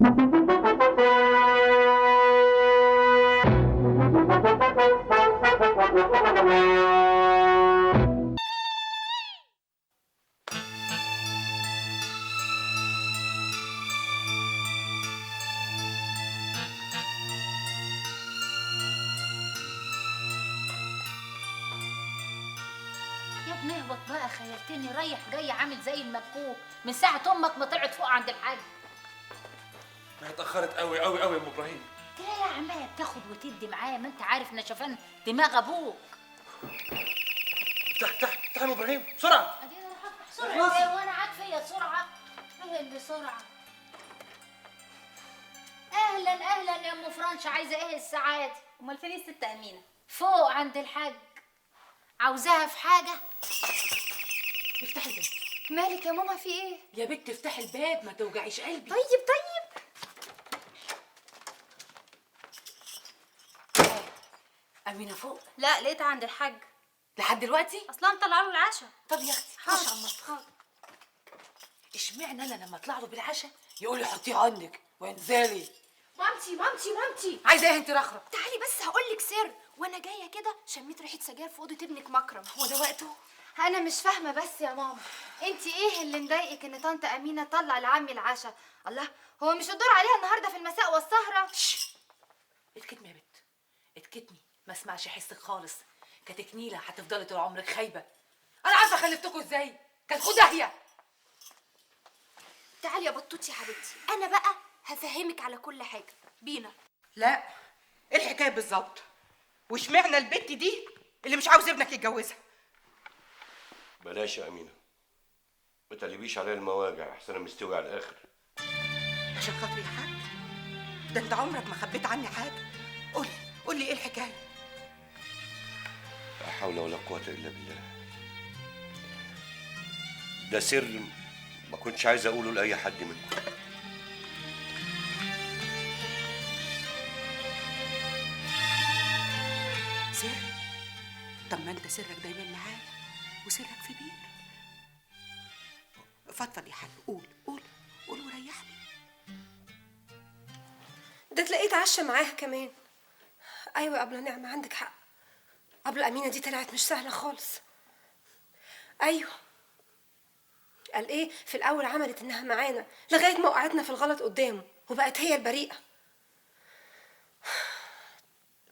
يا ابني اهبط بقى، خيلتني رايح جاي عامل زي المكوك من ساعة امك ما طلعت فوق عند الحاج. ما هي اتأخرت قوي قوي قوي يا ام ابراهيم. يا عمالة بتاخد وتدي معايا، ما انت عارف نشفان دماغ ابوك. افتح يا ام ابراهيم بسرعة. اديني اروح افتح بسرعة ايه وانا قاعد فيا بسرعة؟ اهلا بسرعة. اهلا اهلا يا ام فرنش، عايزة ايه السعادة؟ امال فين الست امينه؟ فوق عند الحاج. عاوزاها في حاجة؟ افتحي الباب. مالك يا ماما، في ايه؟ يا بنت افتحي الباب، ما توجعيش قلبي. طيب امينه فوق؟ لا، لقيتها عند الحاج. لحد دلوقتي؟ اصلا مطلعه له العشاء. طب يا اختي خش على المطبخ. اشمعنى انا لما اطلع له بالعشاء يقول لي حطيه عندك وانزلي؟ مامتي عايزه ايه انت رخرة؟ تعالي بس هقولك سر. وانا جايه كده شميت ريحه سجاير في اوضه ابنك مكرم. هو ده وقته؟ انا مش فاهمه بس يا ماما، انت ايه اللي مضايقك ان طنط امينه طلع لعمي العشاء؟ الله، هو مش الدور عليها النهارده في المساء والسهره؟ اتكتمي يا بنت، اتكتمي، ما اسمعش حسك خالص. كانت نيله هتفضلي طول عمرك خايبه. انا عارفه خلفتكوا ازاي، كانت خداهيه. تعالي يا بطوطي يا حبيبتي، انا بقى هفهمك على كل حاجه. بينا. لا، ايه الحكايه بالظبط؟ واشمعنى البت دي اللي مش عاوز ابنك يتجوزها؟ بلاش يا امينه، ما تقلبيش عليا المواجع، احسن انا مستوي على الاخر. عشان خاطري يا حاج، ده انت عمرك ما خبيت عني حاجه. قولي ايه الحكايه؟ لا حول ولا قوه الا بالله. ده سر ما كنتش عايز اقوله لاي حد منكم. سر؟ طب ما انت سرك دايما معايا وسرك في بير. فضفض يا حاج، قول وريحني. ده تلاقيه اتعشى معاها كمان. ايوه يا ابله نعمه، عندك حق. ابله امينه دي طلعت مش سهله خالص. ايوه، قال ايه في الاول؟ عملت انها معانا لغايه ما وقعتنا في الغلط قدامه وبقت هي البريئه.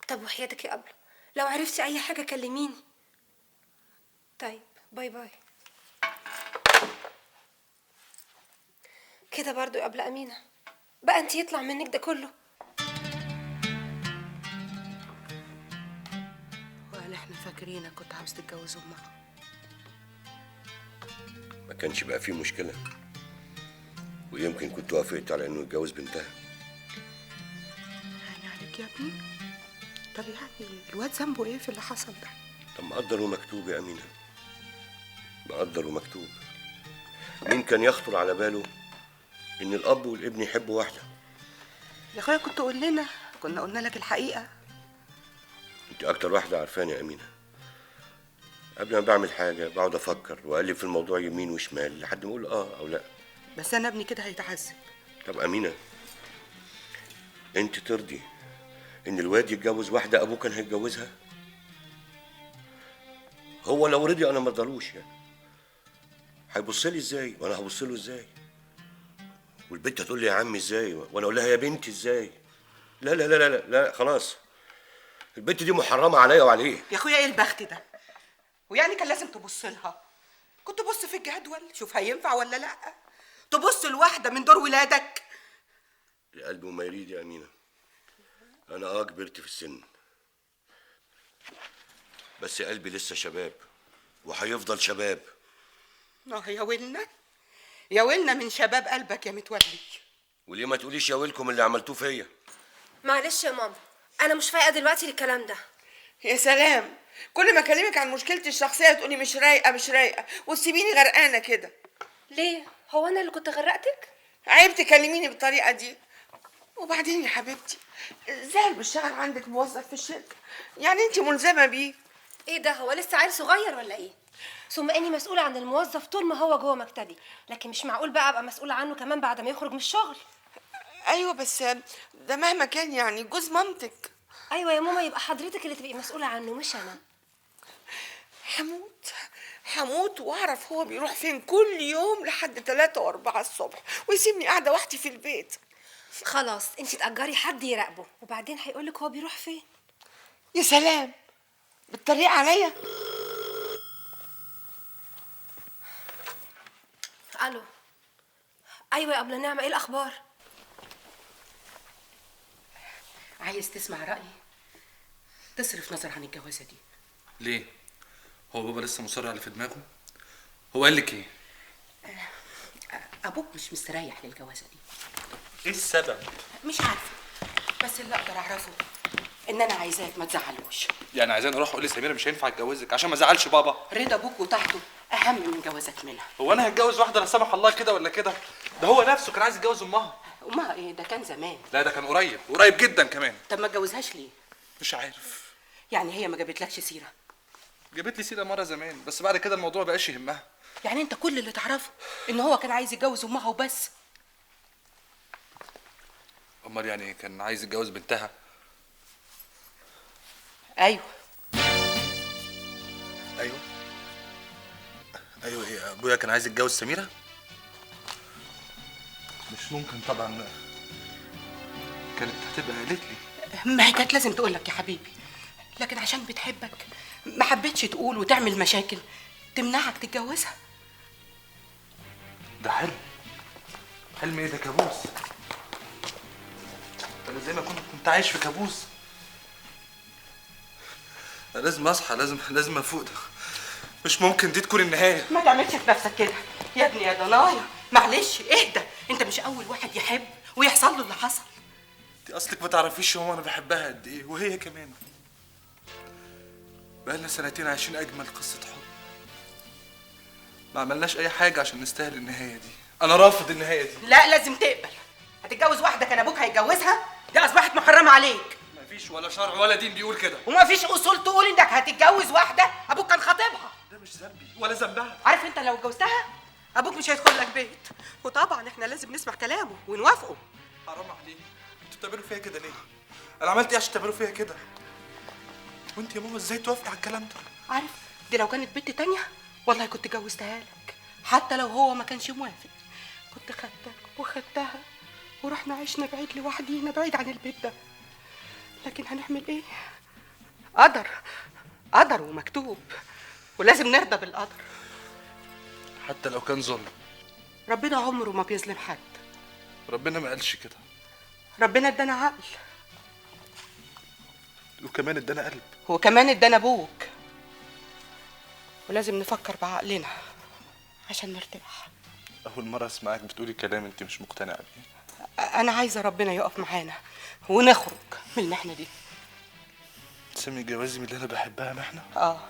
طب وحياتك يا ابله لو عرفتي اي حاجه كلميني. طيب، باي باي. كده برضو يا ابله امينه بقى انت يطلع منك ده كله؟ وقال احنا فاكرينك كنت عاوز تتجوز امها. ما كانش بقى فيه مشكله، ويمكن كنت وافقت على انه يتجوز بنتها. يعني عليك يا ابني؟ طب يعني الواد ذنبه ايه في اللي حصل ده؟ طب مقدر ومكتوب يا امينه، مقدر ومكتوب. مين كان يخطر على باله ان الاب والابن يحبوا واحده؟ يا اخويا كنت قول لنا، كنا قلنا لك الحقيقه. انت اكتر واحده عارفاني يا امينه. قبل ما بعمل حاجه بقعد افكر واقلب في الموضوع يمين وشمال لحد ما اقول اه او لا. بس انا ابني كده هيتعذب. طب امينه، انت ترضي ان الواد يتجوز واحده ابوه كان هيتجوزها؟ هو لو رضي انا ما ارضالوش، يعني هيبص لي ازاي وانا هبص له ازاي؟ والبنت هتقول لي يا عمي ازاي وانا اقول لها يا بنتي ازاي؟ لا لا لا لا لا خلاص، البنت دي محرمه عليا وعليه. يا اخويا ايه البخت ده؟ ويعني كان لازم تبص لها؟ كنت بص في الجدول شوف هينفع ولا لا. تبص لواحده من دور ولادك؟ يا قلبي وما يريد يا امينه، انا كبرت في السن، بس قلبي لسه شباب وهيفضل شباب. يا ويلنا، يا ويلنا من شباب قلبك يا متولي. وليه ما تقوليش يا ويلكم اللي عملتوه فيا؟ معلش يا ماما، انا مش فايقه دلوقتي للكلام ده. يا سلام، كل ما اكلمك عن مشكلتي الشخصيه تقولي مش رايقه وتسيبيني غرقانه كده. ليه؟ هو انا اللي كنت غرقتك؟ عيب تكلميني بالطريقه دي. وبعدين يا حبيبتي، ازاي بشتغل عندك موظف في الشركه؟ يعني انت ملزمه بيه. ايه ده، هو لسه عيل صغير ولا ايه؟ ثم اني مسؤوله عن الموظف طول ما هو جوه مكتبي، لكن مش معقول بقى ابقى مسؤوله عنه كمان بعد ما يخرج من الشغل. ايوه بس ده مهما كان يعني جوز مامتك. ايوه يا ماما، يبقى حضرتك اللي تبقي مسؤوله عنه مش انا. هموت واعرف هو بيروح فين كل يوم لحد 3 و4 الصبح ويسيبني قاعده وحدي في البيت. خلاص انت تأجري حد يراقبه وبعدين هيقولك هو بيروح فين. يا سلام، بتتريق عليا؟ الو. ايوه يا ابله نعمه، ايه الاخبار؟ عايز تسمع رأيي؟ تصرف نظر عن الجوازة دي. ليه؟ هو بابا لسه مصر على اللي في دماغه؟ هو قال لك ايه؟ أبوك مش مستريح للجوازة دي. ايه السبب؟ مش عارفة، بس اللي أقدر أعرفه إن أنا عايزاك ما تزعلوش. يعني عايزاني اروح اقول لسميرة مش هينفع اتجوزك عشان ما ازعلش بابا؟ رضا أبوك وطاعته أهم من جوازك منها. هو انا هتجوز واحده لا سمح الله كده ولا كده؟ ده هو نفسه كان عايز يتجوز امها. أمها إيه؟ ده كان زمان. لا ده كان قريب جدا كمان. طب ما اتجوزهاش ليه؟ مش عارف. يعني هي ما جابتلكش سيرة؟ جابت لي سيره مره زمان بس بعد كده الموضوع بقاش يهمها. يعني أنت كل اللي تعرفه إن هو كان عايز يتجوز أمها وبس؟ امال يعني كان عايز يتجوز بنتها؟ أيوه. ايوه ايه، ابويا كان عايز يتجوز سميره؟ مش ممكن طبعا، كانت هتبقى قالت لي. ما هي كانت لازم تقول لك يا حبيبي، لكن عشان بتحبك ما حبيتش تقول وتعمل مشاكل تمنعك تتجوزها. ده حلم ايه ده؟ كابوس. انا زي ما كنت عايش في كابوس. انا لازم اصحى، لازم افوق. ده مش ممكن دي تكون النهايه. ما تعملش في نفسك كده يا ابني يا ضنايا، معلش اهدى. انت مش اول واحد يحب ويحصل له اللي حصل. انت اصلك ما تعرفيش هو انا بحبها قد ايه، وهي كمان. بقالنا سنتين عايشين اجمل قصه حب، ما عملناش اي حاجه عشان نستاهل النهايه دي. انا رافض النهايه دي. لا لازم تقبل. هتتجوز واحده كان ابوك هيتجوزها؟ دي اصبحت محرمه عليك. مفيش ولا شرع ولا دين بيقول كده. وما فيش اصول تقول انك هتتجوز واحده ابوك كان خاطبها. ده مش ذنبي ولا ذنبها. عارف انت لو اتجوزتها ابوك مش هيدخل لك بيت، وطبعا احنا لازم نسمع كلامه ونوافقه. حرام عليك، انتوا بتعملوا فيها كده ليه؟ انا عملت ايه عشان تعملوا فيها كده؟ وانت يا ماما ازاي توافقي على الكلام ده؟ عارف دي لو كانت بنت تانية والله كنت جوزتها لك، حتى لو هو ما كانش موافق. كنت خدتك وخدتها ورحنا عشنا بعيد لوحدينا بعيد عن البيت ده. لكن هنعمل ايه؟ قدر ومكتوب، ولازم نرضى بالقدر. حتى لو كان ظلم. ربنا عمره ما بيظلم حد. ربنا ما قالش كده. ربنا ادانا عقل وكمان ادانا قلب. وكمان ادانا ابوك، ولازم نفكر بعقلنا عشان نرتاح. اول مره اسمعك بتقولي كلام انت مش مقتنعه بيه. انا عايزه ربنا يقف معانا ونخرج من المحنه دي. تسمي جوازي من اللي انا بحبها محنه؟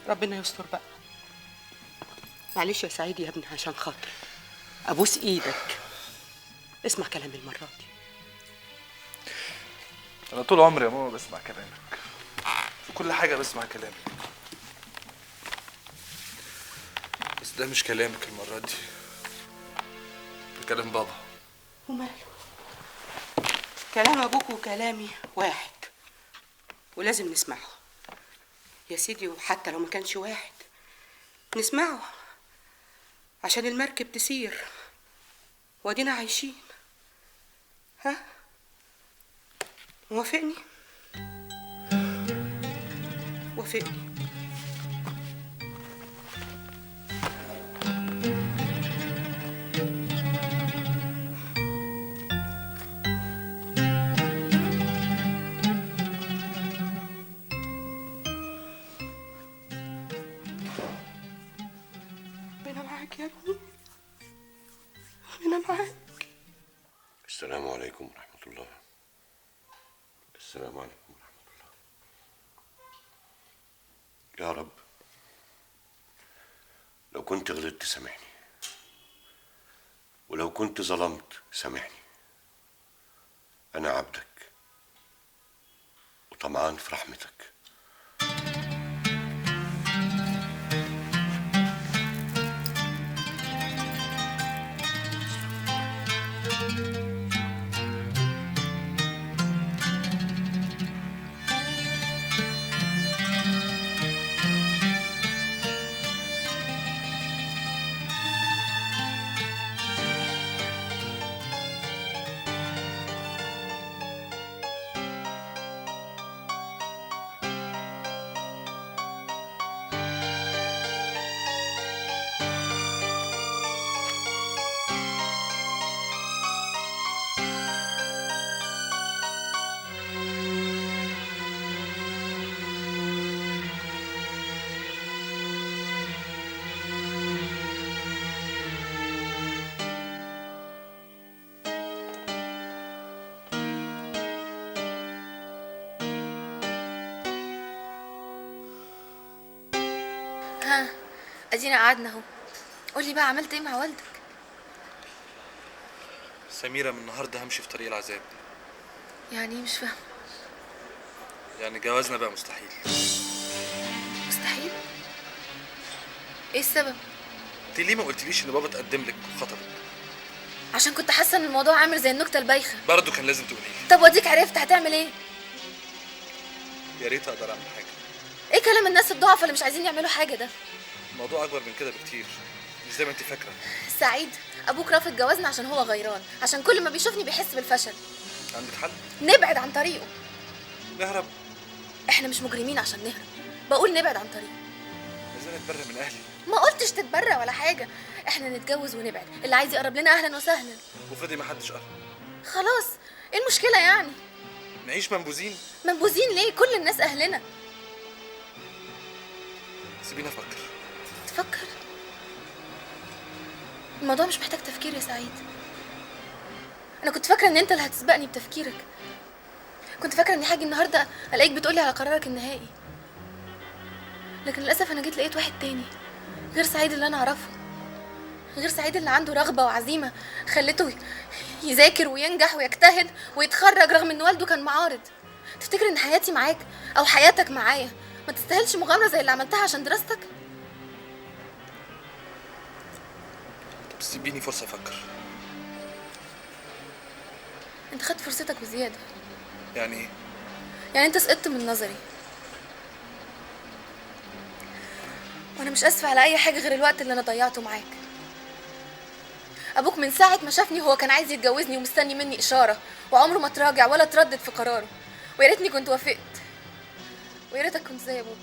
ربنا يستر بقى. معلش يا سعيد يا ابني، عشان خاطر ابوس ايدك اسمع كلامي المره دي. انا طول عمري يا ماما بسمع كلامك، في كل حاجه بسمع كلامك، بس ده مش كلامك المره دي، ده كلام بابا. وماله؟ كلام ابوك وكلامي واحد ولازم نسمعه يا سيدي، وحتى لو ما كانش واحد نسمعه عشان المركب تسير وادينا عايشين. ها موافقني؟ وافقني. ربنا معاك يا ابني، ربنا معاك. السلام عليكم ورحمة الله. السلام عليكم ورحمة الله. يا رب لو كنت غلطت سامحني، ولو كنت ظلمت سامحني. أنا عبدك وطمعان في رحمتك. ادينا قعدنا اهو. قولي بقى عملت ايه مع والدك؟ سميرة، من النهارده همشي في طريق العذاب. يعني ايه؟ مش فاهمه. يعني جوازنا بقى مستحيل. مستحيل؟ ايه السبب؟ انت ليه ما قلتليش ان بابا اتقدم لك وخطبك؟ عشان كنت حاسه ان الموضوع عامل زي النكته البايخه. برضه كان لازم تقولي لي. طب واديك عرفت هتعمل ايه؟ يا ريت اقدر اعمل حاجه. ايه كلام الناس الضعفاء اللي مش عايزين يعملوا حاجه ده؟ الموضوع اكبر من كده بكتير، مش زي ما انت فاكره. سعيد، ابوك رافض جوازنا عشان هو غيران، عشان كل ما بيشوفني بيحس بالفشل. عندك حل؟ نبعد عن طريقه. نهرب؟ احنا مش مجرمين عشان نهرب، بقول نبعد عن طريقه. عايزين نتبرى من اهلي. ما قلتش تتبرى ولا حاجه، احنا نتجوز ونبعد، اللي عايز يقرب لنا اهلا وسهلا. وفضي ما حدش قرب. خلاص، ايه المشكله يعني؟ نعيش منبوذين؟ منبوذين ليه؟ كل الناس اهلنا. سيبيني افكر. تفكر؟ الموضوع مش محتاج تفكير يا سعيد. انا كنت فاكره ان انت اللي هتسبقني بتفكيرك، كنت فاكره اني هاجي النهارده الاقيك بتقولي على قرارك النهائي، لكن للاسف انا جيت لقيت واحد تاني غير سعيد اللي انا اعرفه، غير سعيد اللي عنده رغبه وعزيمه خلته يذاكر وينجح ويجتهد ويتخرج رغم ان والده كان معارض. تفتكر ان حياتي معاك او حياتك معايا ما تستاهلش مغامره زي اللي عملتها عشان دراستك؟ طب سيبيني فرصه افكر. انت خدت فرصتك بزياده. يعني ايه؟ يعني انت سقطت من نظري، وانا مش اسفه على اي حاجه غير الوقت اللي انا ضيعته معاك. ابوك من ساعه ما شافني هو كان عايز يتجوزني ومستني مني اشاره، وعمره ما تراجع ولا تردد في قراره، ويا ريتني كنت وافقت، ويا ريتك كنت زي ابوك.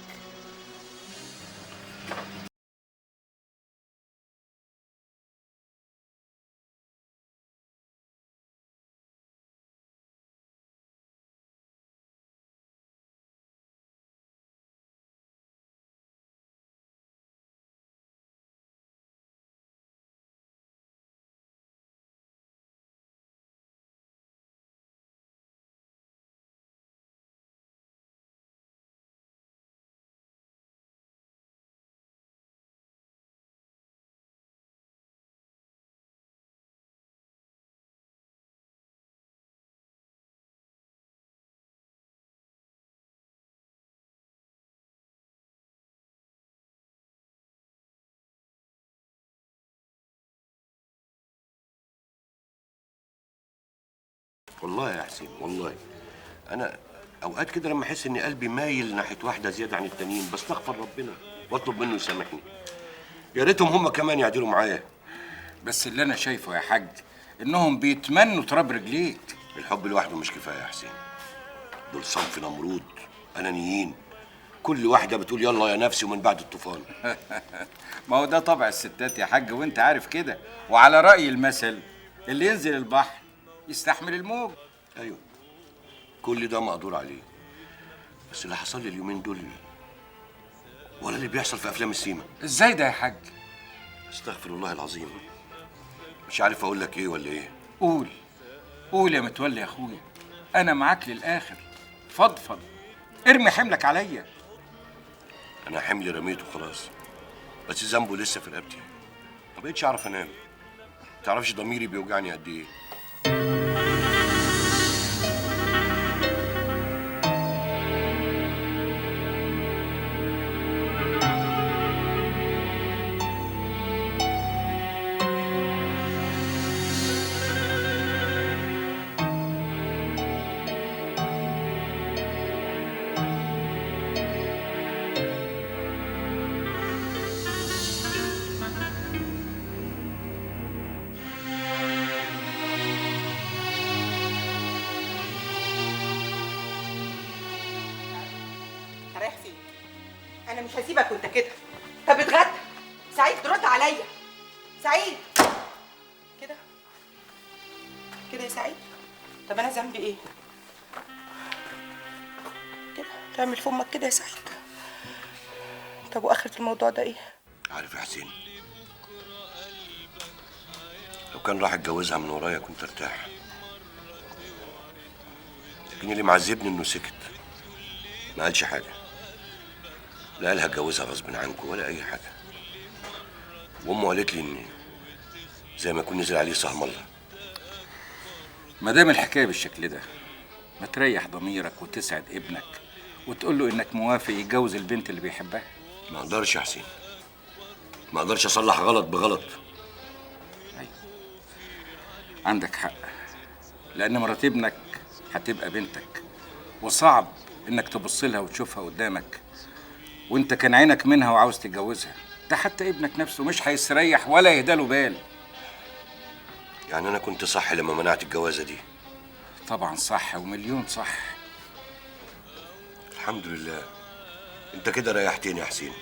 والله يا حسين، والله انا اوقات كده لما احس ان قلبي مايل ناحيه واحده زياده عن التانيين بستغفر ربنا واطلب منه يسامحني. يا ريتهم هم كمان يعدلوا معايا. بس اللي انا شايفه يا حاج انهم بيتمنوا تراب رجليك. الحب لوحده مش كفايه يا حسين، دول صنف نمرود انانيين، كل واحده بتقول يلا يا نفسي ومن بعد الطوفان. ما هو ده طبع الستات يا حاج وانت عارف كده، وعلى رأي المثل اللي ينزل البحر يستحمل الموج. ايوه كل ده مقدور عليه، بس اللي حصل لي اليومين دول ولا اللي بيحصل في افلام السيما. ازاي ده يا حاج؟ استغفر الله العظيم، مش عارف اقول لك ايه ولا ايه. قول قول يا متولي يا اخويا، انا معاك للاخر، فضفض، ارمي حملك عليا. انا حملي رميته خلاص، بس ذنبه لسه في رقبتي، ما بقتش اعرف انام. ما تعرفش ضميري بيوجعني قد ايه. رايح فين؟ انا مش هسيبك وانت كده. طب اتغدى. سعيد رد عليا. سعيد كده كده يا سعيد. طب انا ذنبي ايه؟ كده تعمل في امك كده يا سعيد. طب واخرة الموضوع ده ايه؟ عارف يا حسين، لو كان راح اتجوزها من ورايا كنت ارتاح، لكن اللي معذبني انه سكت، ما قالش حاجه، لا قالها اتجوزها غصب عنكم ولا اي حاجه. وامه قالت لي ان زي ما يكون نزل عليه سهم الله. ما دام الحكايه بالشكل ده، ما تريح ضميرك وتسعد ابنك وتقول له انك موافق يتجوز البنت اللي بيحبها. ما اقدرش يا حسين، ما اقدرش اصلح غلط بغلط. ايوه، عندك حق، لان مرات ابنك هتبقى بنتك، وصعب انك تبص لها وتشوفها قدامك وانت كان عينك منها وعاوز تتجوزها. ده حتى ابنك نفسه مش هيستريح ولا يهداله بال. يعني انا كنت صح لما منعت الجوازه دي؟ طبعا صح، ومليون صح. الحمد لله، انت كده ريحتني يا حسين.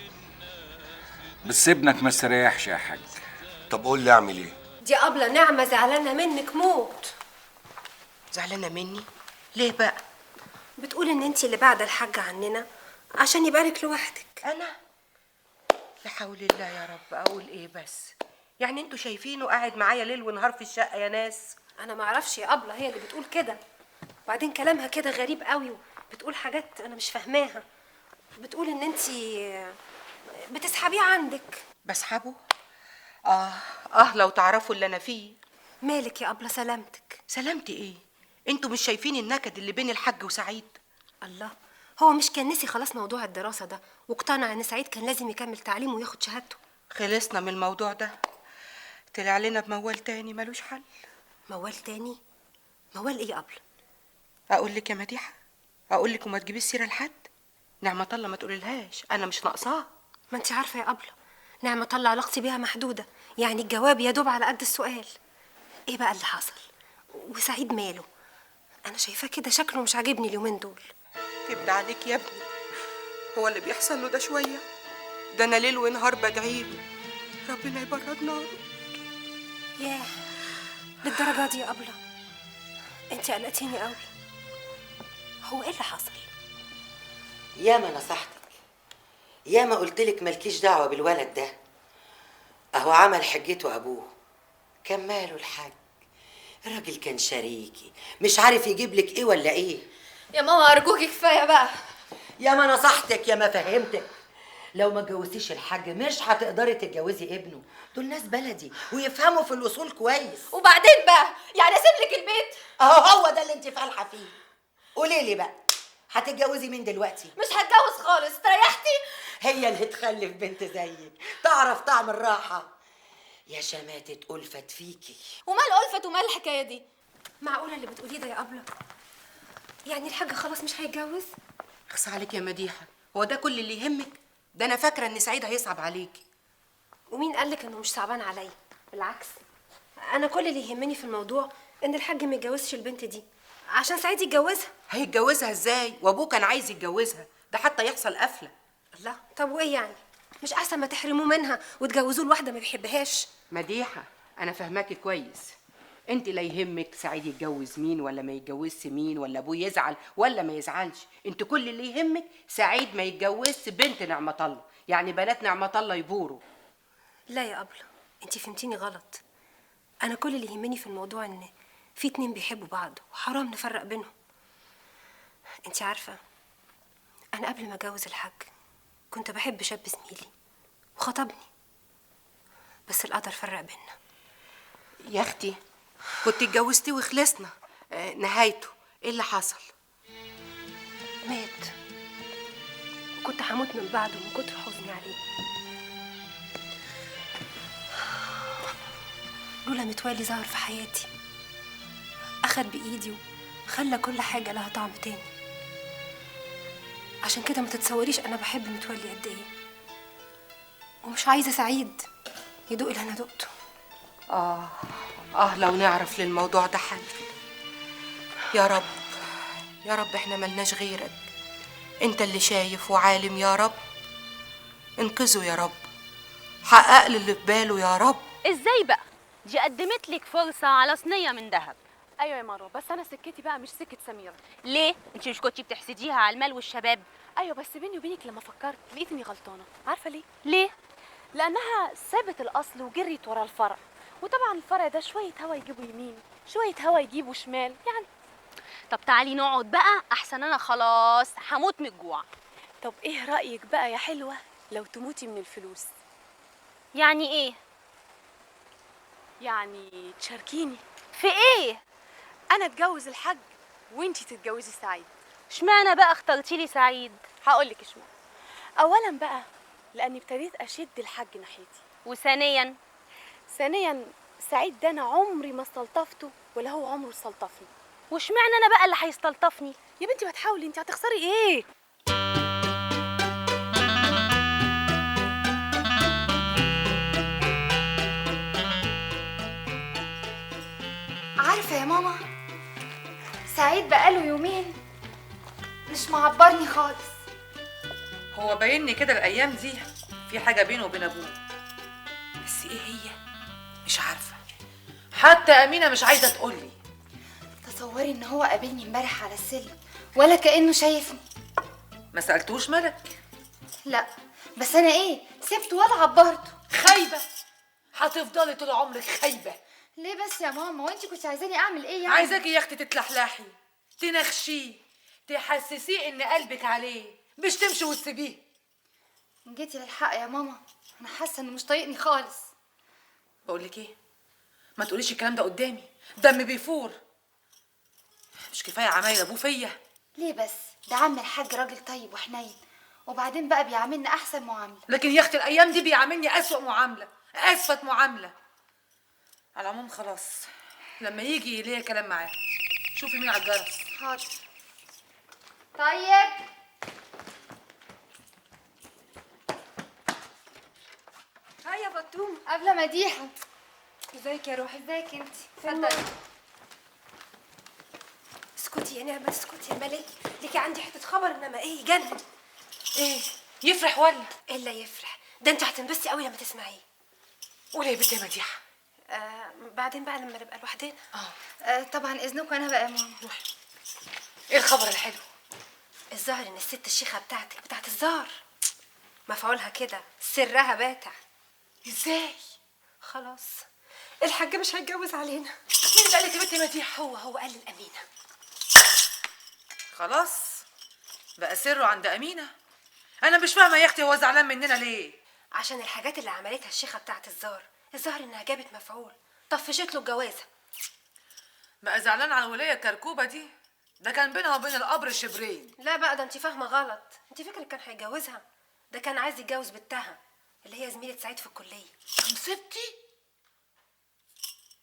بس ابنك ما استريحش يا حاج. طب قول لي اعمل ايه؟ دي أبلة نعمة زعلانة منك موت. زعلانه مني ليه بقى؟ بتقول إن أنتي اللي بعد الحاج عننا عشان يبقالك لوحدك. انا لا حول الله يا رب، اقول ايه بس؟ يعني انتوا شايفينه قاعد معايا ليل ونهار في الشقه يا ناس؟ أنا معرفش يا أبلة، هي اللي بتقول كده. وبعدين كلامها كده غريب قوي، بتقول حاجات أنا مش فاهماها. بتقول إن أنتي بتسحبيه عندك. بسحبه؟ لو تعرفوا اللي انا فيه. مالك يا أبلة؟ سلامتك. سلامتي ايه؟ انتوا مش شايفين النكد اللي بين الحاج وسعيد؟ الله، هو مش كان نسي خلاص موضوع الدراسة ده واقتنع إن سعيد كان لازم يكمل تعليمه وياخد شهادته؟ خلصنا من الموضوع ده، طلع لنا بموال تاني ملوش حل. موال تاني؟ موال إيه يا أبلة؟ اقول لك يا مديحه، اقول لك وما تجيبيش سيره لحد. نعمة الله ما تقوليلهاش، انا مش ناقصاها. ما انت عارفة يا أبلة، نعمة الله علاقتي بيها محدودة، يعني الجواب يا دوب على قد السؤال. ايه بقى اللي حصل؟ وسعيد ماله؟ انا شايفاه كده شكله مش عاجبني اليومين دول. تبدأ عليك يا ابني، هو اللي بيحصل له ده شويه؟ ده انا ليل ونهار بدعيله ربنا يبرد ناره. ياه، للدرجة دي يا أبلة؟ انت قلقتيني قوي. هو ايه اللي حصل؟ ياما نصحتك، ياما قلتلك مالكيش دعوة بالولد ده، اهو عمل حجته ابوه. كان ماله الحاج؟ الراجل كان شريكي، مش عارف يجيب لك ايه ولا ايه. يا ماما ارجوكي كفايه بقى. ياما نصحتك، ياما فهمتك. لو ما اتجوزتيش الحاج مش هتقدري تتجوزي ابنه، دول ناس بلدي ويفهموا في الاصول كويس. وبعدين بقى يعني اسيب لك البيت؟ اهو هو ده اللي انت فالحه فيه. قولي لي بقى، هتتجوزي مين دلوقتي؟ مش هتجوز خالص، تريحتي؟ هي اللي تخلف بنت زيك تعرف طعم الراحة. يا شماتة ألفت فيكي. ومال ألفت ومال الحكايه دي؟ معقولة اللي بتقوليه ده يا أبلة؟ يعني الحاج خلاص مش هيتجوز؟ اخص عليك يا مديحه، هو ده كل اللي يهمك؟ ده انا فاكره ان سعيد هيصعب عليكي. ومين قالك انه مش صعبان عليا؟ بالعكس، انا كل اللي يهمني في الموضوع ان الحاج ما يتجوزش البنت دي عشان سعيد يتجوزها. هيتجوزها ازاي وابوه كان عايز يتجوزها؟ ده حتى يحصل قفله. الله، طب وايه يعني؟ مش احسن ما تحرموه منها وتجوزوه لواحده ما بيحبهاش؟ مديحه انا فاهماكي كويس، انت لا يهمك سعيد يتجوز مين ولا ما يتجوزش مين، ولا ابوه يزعل ولا ما يزعلش. انت كل اللي يهمك سعيد ما يتجوزش بنت نعمة الله، يعني بنات نعمة الله يبوروا. لا يا أبلة، انتي فهمتيني غلط. انا كل اللي يهمني في الموضوع ان في اتنين بيحبوا بعض وحرام نفرق بينهم. انتي عارفه، انا قبل ما اتجوز الحاج كنت بحب شاب زميلي وخطبني، بس القدر فرق بينا. يا اختي كنت اتجوزتي وخلصنا، نهايته ايه اللي حصل؟ مات، وكنت هموت من بعده من كتر حزني عليه. لولا متولي ظهر في حياتي أخد بإيدي وخلى كل حاجة لها طعم تاني. عشان كده ما تتصوريش أنا بحب متولي قد إيه، ومش عايزة سعيد يدوق اللي أنا دقته. لو نعرف للموضوع ده حل. يا رب يا رب، احنا ملناش غيرك، انت اللي شايف وعالم. يا رب انقذه، يا رب حقق له اللي في باله. يا رب. ازاي بقى؟ دي قدمت لك فرصة على صينية من ذهب. ايوه يا مروه، بس انا سكتي بقى مش سكه سميره. ليه؟ انت مش كنتي بتحسديها على المال والشباب؟ ايوه بس بيني وبينك لما فكرت لقيت اني غلطانه. عارفه ليه؟ ليه؟ لانها سابت الاصل وجريت ورا الفرع، وطبعا الفرع ده شويه هوا يجيبوا يمين شويه هوا يجيبوا شمال يعني. طب تعالي نقعد بقى احسن، انا خلاص هموت من الجوع. طب ايه رايك بقى يا حلوه لو تموتي من الفلوس؟ يعني ايه؟ يعني تشاركيني في ايه؟ انا اتجوز الحاج وانتي تتجوزي سعيد. اشمعنى بقى اخترتي لي سعيد؟ هقولك اشمعنى. اولا بقى لاني ابتديت اشد الحاج ناحيتي، وثانيا ثانيا سعيد ده انا عمري ما استلطفته ولا هو عمره استلطفني. واشمعنى انا بقى اللي هيستلطفني؟ يا بنتي ما تحاولي، انت هتخسري ايه؟ عارفة يا ماما، سعيد بقاله يومين مش معبرني خالص. هو باينني كده الايام دي في حاجه بينه وبين ابوه، بس ايه هي مش عارفه. حتى امينه مش عايزه تقولي. تصوري ان هو قابلني امبارح على السلم ولا كأنه شايفني. ما سالتوش ملك؟ لا، بس انا ايه، سبته ولا عبرته. خايبه، هتفضلي طول عمرك خايبه. ليه بس يا ماما؟ وانت كنت عايزاني اعمل ايه يعني؟ عايزاكي يا اختي تتلحلحي، تنخشيه، تحسسيه ان قلبك عليه، مش تمشي وتسيبيه. جيتي للحق يا ماما، انا حاسه انه مش طايقني خالص. بقول لك ايه، ما تقوليش الكلام ده قدامي، دمي بيفور. مش كفايه عمايل ابوه فيا؟ ليه بس؟ ده عم الحاج راجل طيب وحنين، وبعدين بقى بيعاملنا احسن معامله. لكن يا اختي الايام دي بيعاملني اسوأ معامله، اسفة معامله. على العموم خلاص، لما يجي ليا كلام معاه. شوفي مين على الجرس. حاضر. طيب هاي يا بطوم. قبل مديحه. ازيك يا روحي؟ ازيك انت؟ اتفضلي. اسكتي يا نعمة، اسكتي يا ملك، ليكي عندي حتة خبر انما ايه يجنن. ايه يفرح ولا؟ الا يفرح، ده انت هتنبسطي قوي لما تسمعيه. قولي يا بنتي يا مديحه. بعدين بقى لما نبقى لوحدنا. طبعا اذنكم انا بقى يا ماما. روحي. ايه الخبر الحلو؟ الظاهر ان الست الشيخة بتاعت الزهر مفعولها كده، سرها باتع. ازاي؟ خلاص الحاج مش هيتجوز علينا. مين اللي قال لك يا بنتي مديحه؟ هو قال للأمينة. خلاص بقى سره عند امينه. انا مش فاهمه يا اختي هو زعلان مننا ليه؟ عشان الحاجات اللي عملتها الشيخة بتاعت الزهر، الظاهر انها جابت مفعول، طفشت له الجوازه. بقى زعلان على الوليه الكركوبه دي؟ ده كان بينها وبين القبر شبرين. لا بقى، ده انت فاهمه غلط. انت فاكرك كان هيتجوزها؟ ده كان عايز يتجوز بنتها اللي هي زميله سعيد في الكليه. مصيبتي،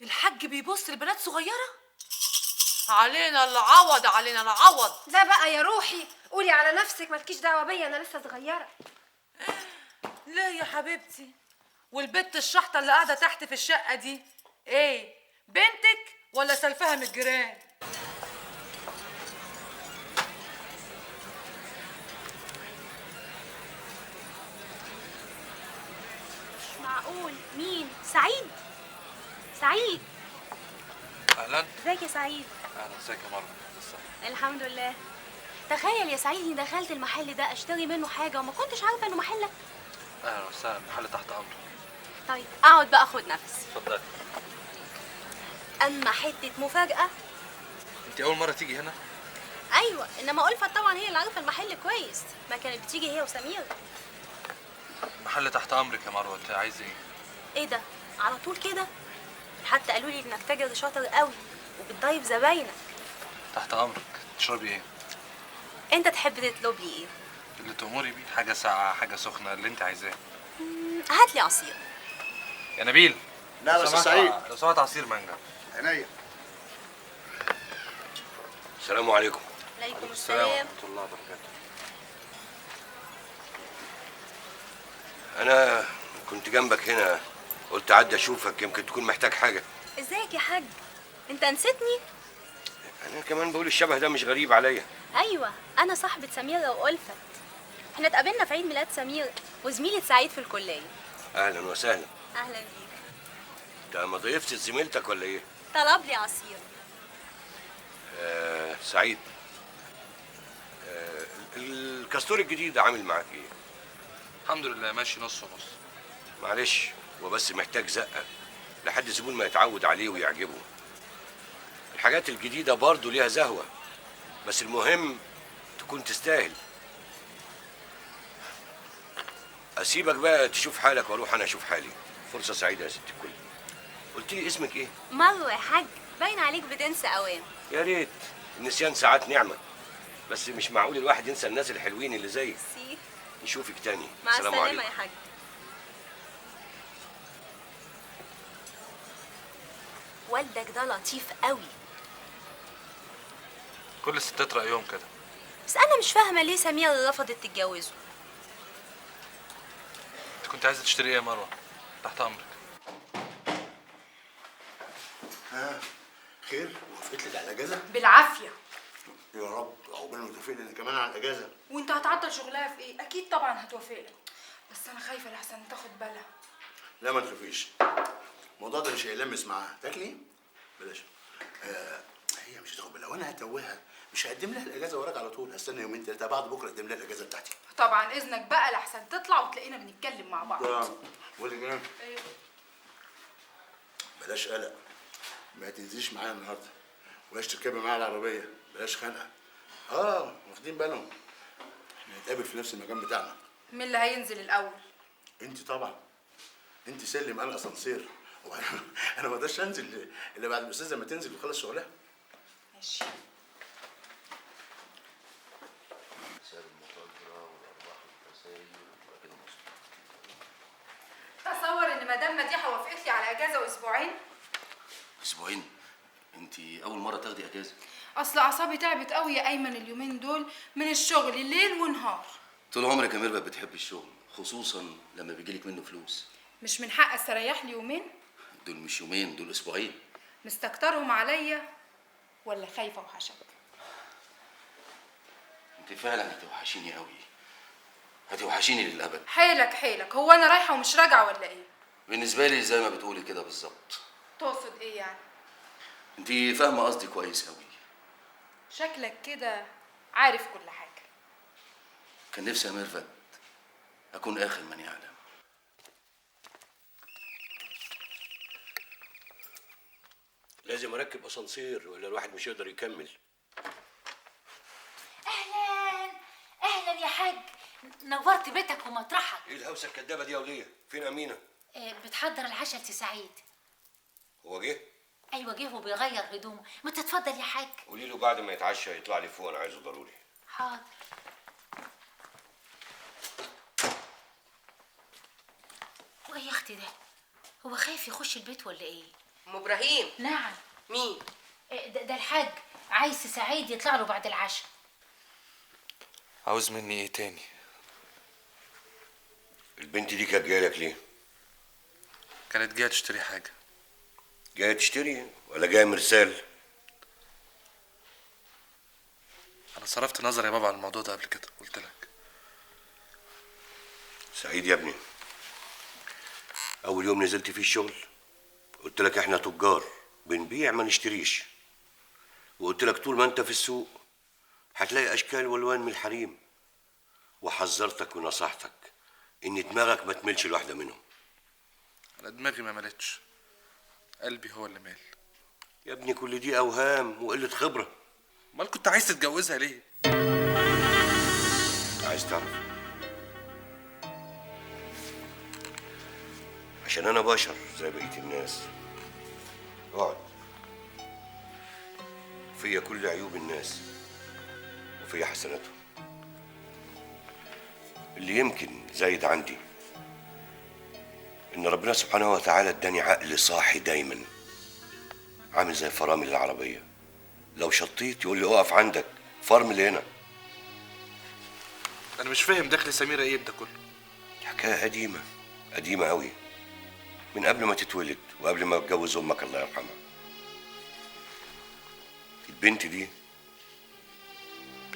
الحاج بيبص لبنات صغيره؟ علينا العوض، علينا العوض. لا بقى يا روحي، قولي على نفسك، مالكيش دعوه بيا، انا لسه صغيره. لا يا حبيبتي، والبت الشحطه اللي قاعده تحت في الشقه دي ايه، بنتك ولا سلفها من الجيران؟ مش معقول. مين؟ سعيد؟ سعيد اهلا. ازيك يا سعيد؟ اهلا، ازيك يا مروه؟ الحمد لله. تخيل يا سعيد اني دخلت المحل ده اشتري منه حاجه وما كنتش عارفه انه محلك. اهلا وسهلا، المحل تحت امرك. طيب اقعد بقى اخد نفس. اتفضلي. اما حته مفاجاه. انت اول مره تيجي هنا؟ ايوه، انما ألفت طبعا هي اللي عارفه المحل كويس، ما كانت بتيجي هي وسمير. المحل تحت امرك يا مروه، انت عايزه ايه؟ ايه ده؟ على طول كده؟ حتى قالوا لي انك تاجر شاطر قوي وبتضيف زباينك. تحت امرك. تشربي ايه؟ انت تحب تطلب لي ايه؟ اللي تأمري بيه، حاجه ساقعه حاجه سخنه اللي انت عايزاه. هات لي عصير. يا نبيل. نعم يا أستاذ سعيد. لو سمحت عصير مانجا. عينيا. السلام عليكم. عليكم السلام السلام. ورحمه الله وبركاته. انا كنت جنبك هنا، قلت اعدي اشوفك يمكن تكون محتاج حاجه. ازيك يا حاج؟ انت نسيتني؟ انا كمان بقول الشبه ده مش غريب عليا. ايوه، انا صاحبه سميره وألفت. احنا اتقابلنا في عيد ميلاد سمير وزميله سعيد في الكليه. اهلا وسهلا. اهلا بيك. انت ما ضيفتش زميلتك ولا ايه؟ طلب لي عصير. سعيد، الكاستور الجديد عامل معاك ايه؟ الحمد لله ماشي نص ونص. معلش، هو بس محتاج زقه لحد الزبون ما يتعود عليه ويعجبه. الحاجات الجديده برضه ليها زهوه، بس المهم تكون تستاهل. اسيبك بقى تشوف حالك واروح انا اشوف حالي. فرصه سعيده يا ست الكل. قلت لي اسمك ايه؟ مروه يا حاج، باين عليك بتنسى اوام. يا ريت. النسيان ساعات نعمه، بس مش معقول الواحد ينسى الناس الحلوين اللي زيك. سي نشوفك تاني. مع السلام السلامه عليكم. يا حاج. والدك ده لطيف قوي، كل الستات رايهم كده. بس انا مش فاهمه ليه سمير رفضت تتجوزه. انت كنت عايزه تشتري ايه يا مروه؟ تحت امرك. ها خير؟ وافقت لك على الاجازه؟ بالعافيه. يا رب عقبال ما توافق لي كمان على الاجازه. وانت هتعطل شغلها في ايه؟ اكيد طبعا هتوافق لك، بس انا خايفه لحسن تاخد بالها. لا ما تخافيش، الموضوع ده مش هيلمس معاها. تاكلي؟ بلاش. هي مش هتاخد بالها وانا هتوهها، مش هقدم لها الاجازه وراك على طول، هستنى يومين ثلاثه بعد بكره اقدم لها الاجازه بتاعتي. طبعا اذنك بقى لحسن تطلع وتلاقينا بنتكلم مع بعض. قولي كده. ايوه. بلاش قلق، ما تنزليش معايا النهارده، ولاش تركبي معايا العربيه، بلاش خنقه. واخدين بالهم، احنا هنتقابل في نفس المكان بتاعنا. مين اللي هينزل الاول؟ انت طبعا، انت سلم انا اسانسير، انا ما اقدرش انزل الا بعد الاستاذه ما تنزل وتخلص شغلها. ماشي. تصور ان مدام مديحه وافقت لي على اجازه واسبوعين. اسبوعين؟ انت اول مره تاخدي اجازه؟ اصل اعصابي تعبت قوي يا ايمن اليومين دول من الشغل ليل ونهار. طول عمرك يا ميرفت بتحبي الشغل، خصوصا لما بيجيلك منه فلوس. مش من حق استريح لي يومين؟ دول مش يومين، دول اسبوعين. مستكترهم عليا ولا خايفه اوحشك؟ انت فعلا هتوحشيني قوي، هتوحشيني للابد. حيلك حيلك، هو انا رايحه ومش راجعه ولا ايه؟ بالنسبه لي زي ما بتقولي كده بالظبط. تقصد ايه يعني؟ انت فاهمه قصدي كويس قوي. شكلك كده عارف كل حاجه. كان نفسي يا ميرفت اكون اخر من يعلم. لازم اركب اسانسير ولا الواحد مش يقدر يكمل. اهلا اهلا يا حاج، نورت بيتك ومطرحك. ايه الهوسه الكدابه دي يا وليه؟ فين امينه؟ بتحضر العشاء لسعيد. هو جه؟ ايوه جه وبيغير هدومه. ما تتفضل يا حاج. قولي له بعد ما يتعشى يطلع لي فوق، انا عايزه ضروري. حاضر. وايه يا اختي ده؟ هو خايف يخش البيت ولا ايه؟ ام ابراهيم. نعم. مين؟ ده الحاج عايز سعيد يطلع له بعد العشاء. عاوز مني ايه تاني؟ البنت دي كانت جايه لك ليه؟ كانت جايه تشتري حاجه. جايه تشتري ولا جايه مرسال؟ انا صرفت نظر يا بابا عن الموضوع ده قبل كده، قلت لك. سعيد يا ابني، اول يوم نزلت فيه الشغل قلت لك احنا تجار بنبيع ما نشتريش، وقلت لك طول ما انت في السوق هتلاقي اشكال والوان من الحريم، وحذرتك ونصحتك ان دماغك ما تملش لواحده منهم. انا دماغي ما ملتش، قلبي هو اللي مال. يا ابني كل دي اوهام وقله خبره. امال كنت عايز تتجوزها ليه؟ عايز تعرف؟ عشان انا بشر زي بقيه الناس. اقعد. فيا كل عيوب الناس وفيا حسناتهم. اللي يمكن زايد عندي ان ربنا سبحانه وتعالى اداني عقل صاحي دايما، عامل زي فرامل العربيه، لو شطيت يقول لي اقف عندك، فرمل هنا. انا مش فاهم دخل سميره ايه بده كله. حكايه قديمه قديمه قوي، من قبل ما تتولد وقبل ما اتجوز امك الله يرحمها. البنت دي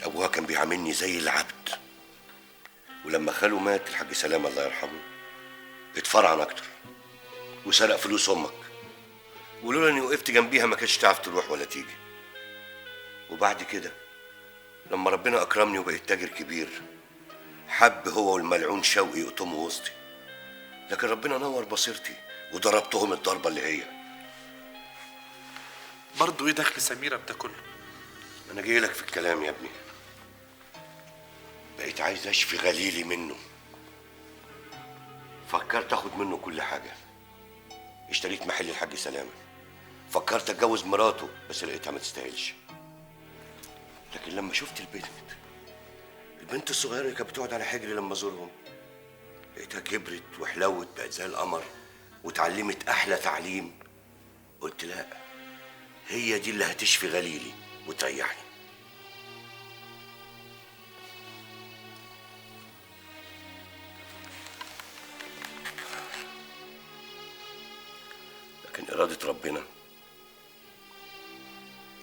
ابوها كان بيعاملني زي العبد، ولما خاله مات الحاج سلام الله يرحمه اتفرعن اكتر وسرق فلوس امك، ولولا اني وقفت جنبيها ما كانتش تعرف تروح ولا تيجي. وبعد كده لما ربنا اكرمني وبقيت تاجر كبير حب هو والملعون شوقي يقطموا وسطي، لكن ربنا نور بصيرتي وضربتهم الضربه اللي هي. برضه ايه دخل سميره بده كله؟ انا جاي لك في الكلام يا ابني. بقيت عايز اشفي غليلي منه، فكرت اخد منه كل حاجه، اشتريت محل الحاج سلامه. فكرت اتجوز مراته بس لقيتها ما تستاهلش. لكن لما شفت البنت الصغيره اللي كانت بتقعد على حجري لما ازورهم، لقيتها كبرت وحلوت بقت زي القمر واتعلمت احلى تعليم. قلت لا، هي دي اللي هتشفي غليلي وتريحني. لكن إرادة ربنا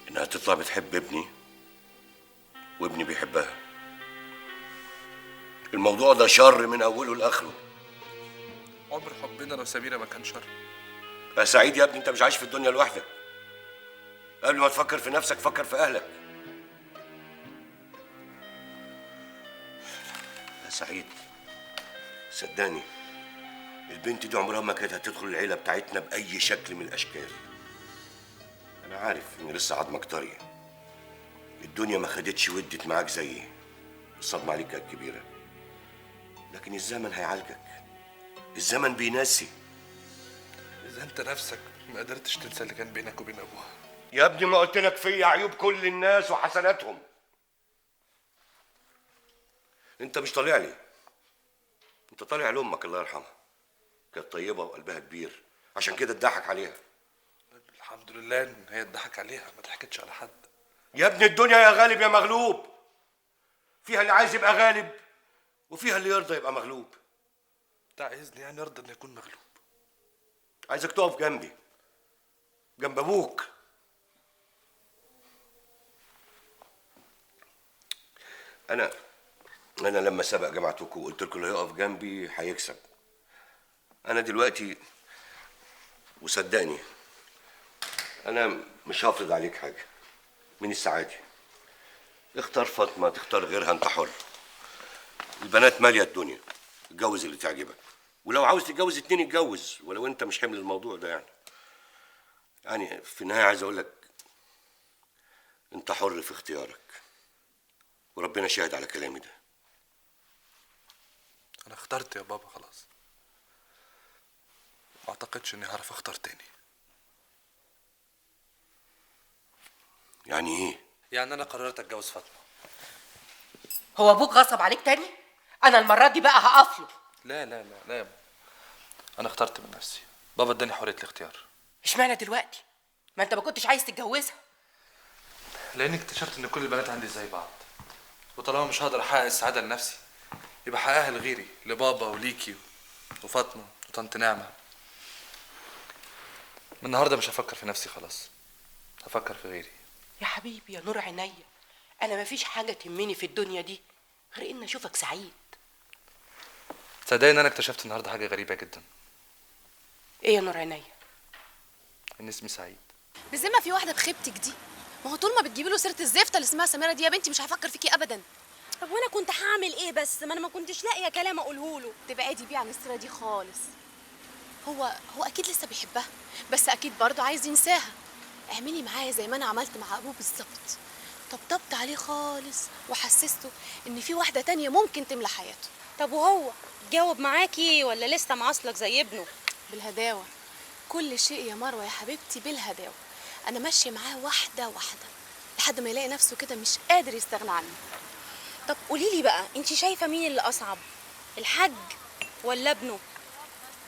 إنها تطلع بتحب ابني وابني بيحبها. الموضوع ده شر من أوله لآخره. عمر حبنا لو سميرة ما كان شر. يا سعيد يا ابني، أنت مش عايش في الدنيا لوحدك. قبل ما تفكر في نفسك فكر في أهلك. يا سعيد صدقني، البنت دي عمرها ما كانت هتدخل العيلة بتاعتنا بأي شكل من الأشكال. أنا عارف إن لسه عظمك طري. الدنيا ما خدتش ودت معاك زيي. الصدمة عليك كانت كبيرة. لكن الزمن هيعالجك. الزمن بينسي. إذا أنت نفسك ما قدرتش تنسى اللي كان بينك وبين أبوها. يا ابني ما قلت لك فيا عيوب كل الناس وحسناتهم. أنت مش طالع لي. أنت طالع لأمك الله يرحمها. كانت طيبة وقلبها كبير، عشان كده اتضحك عليها. الحمد لله إن هي اتضحك عليها، ما ضحكتش على حد. يا ابني الدنيا يا غالب يا مغلوب. فيها اللي عايز يبقى غالب وفيها اللي يرضى يبقى مغلوب. أنت عايزني يعني أرضى إني أكون مغلوب؟ عايزك تقف جنبي، جنب أبوك. أنا لما سبق جماعتكم وقلت لكم اللي هيقف جنبي هيكسب. أنا دلوقتي وصدقني أنا مش هفرض عليك حاجة. من السعادة اختار فاطمة، تختار غيرها، أنت حر. البنات مالية الدنيا، اتجوز اللي تعجبك. ولو عاوز تتجوز 2 اتجوز، ولو أنت مش حمل الموضوع ده يعني في النهاية عايز أقول لك أنت حر في اختيارك، وربنا شاهد على كلامي ده. أنا اخترت يا بابا خلاص. ما أعتقدش إني هعرف أختار تاني. يعني إيه؟ يعني أنا قررت أتجوز فاطمة. هو ابوك غصب عليك تاني؟ انا المره دي بقى هقف له. لا لا لا لا يا بابا. أنا اخترت من نفسي. بابا اداني حرية الاختيار. اشمعنى دلوقتي؟ ما انت ما كنتش عايز تتجوزها. لأني اكتشفت إن كل البنات عندي زي بعض. وطالما مش هقدر أحقق السعادة لنفسي، يبقى أحققها لغيري، لبابا وليكي وفاطمة وطنط نعمة. من النهارده مش هفكر في نفسي خلاص. هفكر في غيري. يا حبيبي يا نور عينيا، انا ما فيش حاجه تهمني في الدنيا دي غير ان اشوفك سعيد. تصدقني ان انا اكتشفت النهارده حاجه غريبه جدا. ايه يا نور عينيا؟ ان اسمي سعيد. بالذمه في واحده بخيبتك دي؟ ما هو طول ما بتجيبي له سيره الزفته اللي اسمها سميره دي يا بنتي مش هيفكر فيكي ابدا. طب وانا كنت هعمل ايه بس؟ ما انا ما كنتش لاقيه كلام اقوله له. تبعدي بيه عن السيره دي خالص. هو اكيد لسه بيحبها، بس اكيد برضه عايز ينساها. اعملي معايا زي ما انا عملت مع ابوه بالظبط. طبطبت عليه خالص وحسسته ان في واحده تانية ممكن تملى حياته. طب وهو جاوب معاكي ولا لسه معاصلك زي ابنه؟ بالهداوه. كل شيء يا مروه يا حبيبتي بالهداوه. انا ماشيه معاه واحده واحده لحد ما يلاقي نفسه كده مش قادر يستغنى عني. طب قولي لي بقى، انت شايفه مين اللي اصعب، الحاج ولا ابنه؟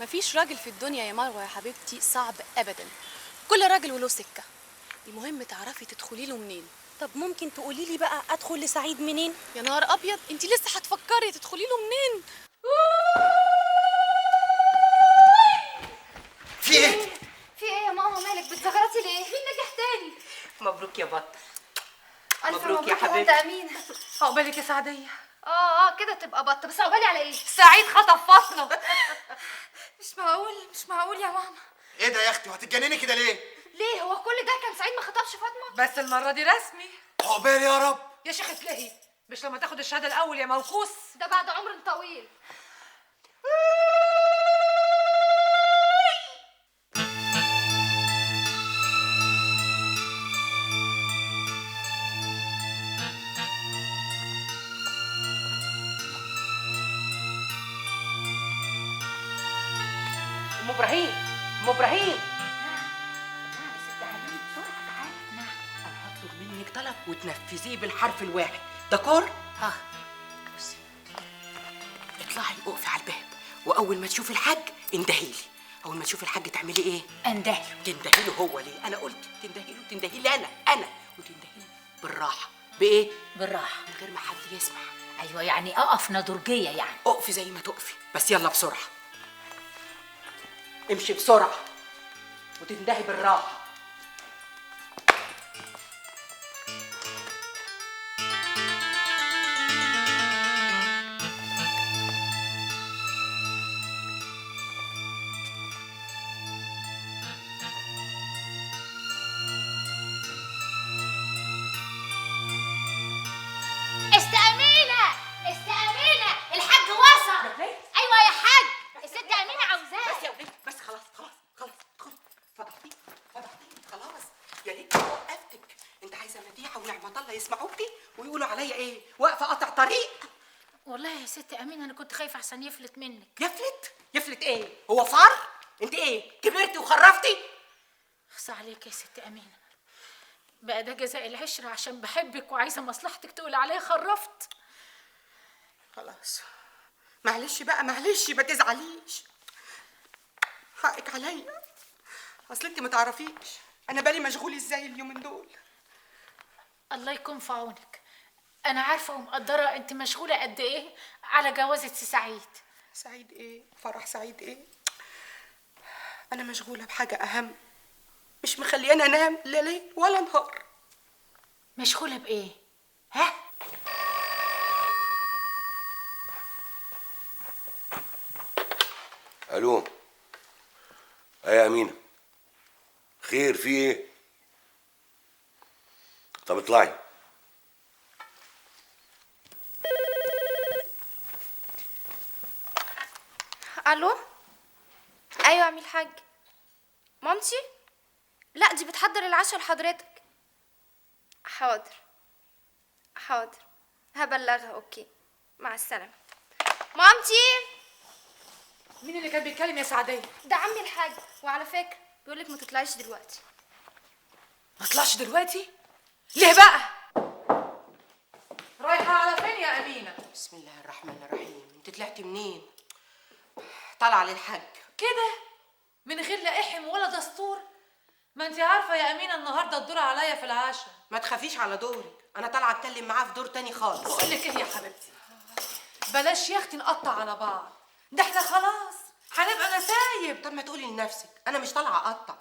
مفيش راجل في الدنيا يا مروه يا حبيبتي صعب ابدا. كل راجل وله سكه. المهم تعرفي تدخلي له منين. طب ممكن تقولي لي بقى ادخل لسعيد منين؟ يا نهار ابيض، انت لسه هتفكري تدخلي له منين؟ في ايه؟ في ايه يا ماما؟ مالك بتزغرطي ليه؟ مين نجح تاني؟ مبروك يا بطل. ألف مبروك يا يا حبيبتي. أمين. عقبالك يا سعديه. كده تبقى بطة، بس عقبالي على ايه؟ سعيد خطف فاطمه. مش معقول يا ماما. ايه ده يا اختي؟ وهتتجنني كده ليه؟ ليه هو كل ده كان سعيد ما خطبش فاطمة؟ بس المره دي رسمي. عقبالي يا رب. يا شيخ اتلهي، مش لما تاخد الشهاده الاول يا موكوس؟ ده بعد عمر طويل. ام ابراهيم، ام ابراهيم يا ست علي بسرعه تعالي. نعم. انا هطلب منك طلب وتنفذيه بالحرف الواحد. دكور؟ اه بصي، اطلعي اقفي على الباب، واول ما تشوفي الحاج اندهيلي. اول ما تشوفي الحاج تعملي ايه؟ اندهله. تندهيله هو ليه؟ انا قلت تندهيله انا وتندهيله بالراحه. بايه؟ بالراحه من غير ما حد يسمع. ايوه يعني اقف نضرجيه يعني. اقفي زي ما تقفي، بس يلا بسرعه. امشي بسرعه وتندهي بالراحه. استأمينة الحاج وصل. ايوه يا حاج، الست امينه عاوزاه. بس يا وليد، بس خلاص ادخلي. فضحتيني خلاص. يا ريت وقفتك. انت عايزه مديحه ونعمه الله يسمعوكي ويقولوا عليا ايه؟ واقفه قطع طريق. والله يا ست امينه انا كنت خايفه احسن يفلت منك. يفلت ايه؟ هو فار؟ انت ايه كبرتي وخرفتي؟ اخصى عليك يا ست امينه، بقى ده جزاء العشره عشان بحبك وعايزه مصلحتك تقولي عليا خرفت. خلاص معلش بقى، معلش ما تزعليش، حقك عليا. اصل انت ما تعرفيش انا بالي مشغول ازاي اليومين دول. الله يكون في عونك، انا عارفه ومقدره انت مشغوله قد ايه على جوازة سعيد. سعيد ايه؟ فرح سعيد ايه؟ انا مشغوله بحاجه اهم مش مخلياني انام لا ليل ولا نهار. مشغوله بايه؟ ها؟ الو. يا امينه، خير في ايه؟ طب اطلعي. الو. ايوه يا عمي الحاج. مامتي؟ لا دي بتحضر العشاء لحضرتك. حاضر هبلغها. اوكي مع السلامه. مامتي. مين اللي كان بيتكلم يا سعديه؟ ده عمي الحاج، وعلى فكره بيقولك ما تطلعيش دلوقتي. ما اطلعش دلوقتي؟ ليه بقى؟ رايحه على فين يا امينه؟ بسم الله الرحمن الرحيم. انت طلعتي منين؟ طالعه للحاج كده من غير لا احم ولا دستور؟ ما انت عارفه يا امينه النهارده الدور عليا في العشاء. ما تخافيش على دورك، انا طالعه اتكلم معاه في دور تاني خالص. بقول لك ايه يا حبيبتي، بلاش يا اختي نقطع على بعض، ده احنا خلاص هنبقى نسايب. طب ما تقولي لنفسك انا مش طالعه اقطع،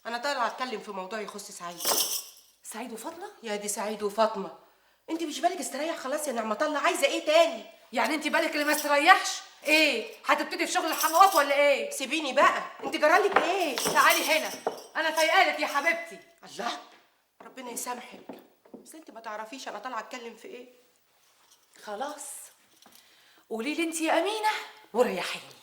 انا طالعه اتكلم في موضوع يخص سعيد. سعيد وفاطمه؟ يا دي سعيد وفاطمه، انت مش بالك استريح خلاص يا نعمه الله؟ عايزه ايه تاني؟ يعني انت بالك اللي ما استريحش؟ ايه هتبتدي في شغل الحموات ولا ايه؟ سيبيني بقى، انت جرالك ايه؟ تعالي هنا، انا فايقالك يا حبيبتي. الله، ربنا يسامحك، بس انت ما تعرفيش انا طالعه اتكلم في ايه. خلاص قولي لي انت يا امينه وريحيني.